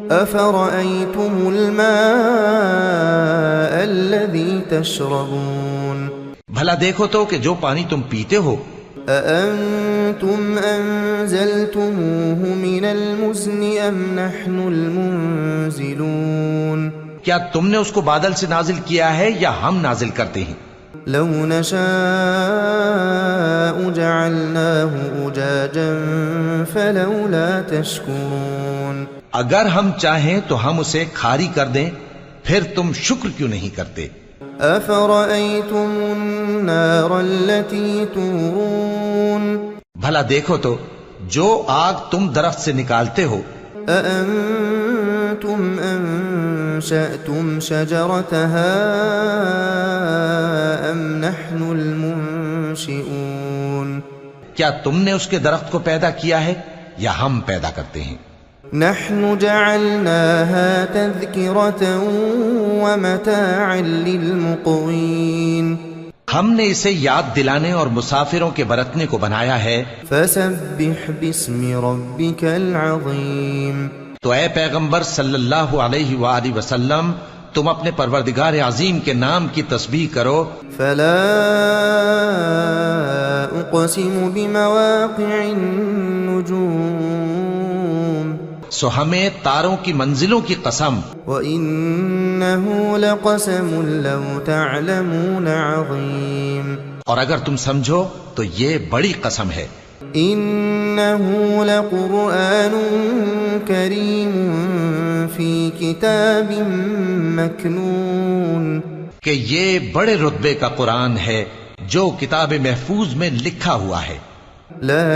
أفرأيتم الماء الذي تشربون بھلا دیکھو تو کہ جو پانی تم پیتے ہو، أأنتم أنزلتموه من المزن أم نحن المنزلون کیا تم نے اس کو بادل سے نازل کیا ہے یا ہم نازل کرتے ہیں؟ لو نشاء جعلناه أجاجا فلولا تشكرون اگر ہم چاہیں تو ہم اسے کھاری کر دیں، پھر تم شکر کیوں نہیں کرتے؟ أفرأيتم النار التي تورون بھلا دیکھو تو جو آگ تم درخت سے نکالتے ہو، أأنتم أنشأتم شجرتها أم نحن المنشئون کیا تم نے اس کے درخت کو پیدا کیا ہے یا ہم پیدا کرتے ہیں؟ نحن جعلناها تذكرة ومتاعا للمقوين ہم نے اسے یاد دلانے اور مسافروں کے برتنے کو بنایا ہے۔ فسبح باسم ربك العظيم تو اے پیغمبر صلی اللہ علیہ وآلہ وسلم، تم اپنے پروردگار عظیم کے نام کی تسبیح کرو۔ فلا اقسم بمواقع النجوم سو ہمیں تاروں کی منزلوں کی قسم، وإنه لقسم لو تعلمون عظيم اور اگر تم سمجھو تو یہ بڑی قسم ہے۔ إنه لقرآن كريم في كتاب مكنون کہ یہ بڑے رتبے کا قرآن ہے جو کتاب محفوظ میں لکھا ہوا ہے۔ لا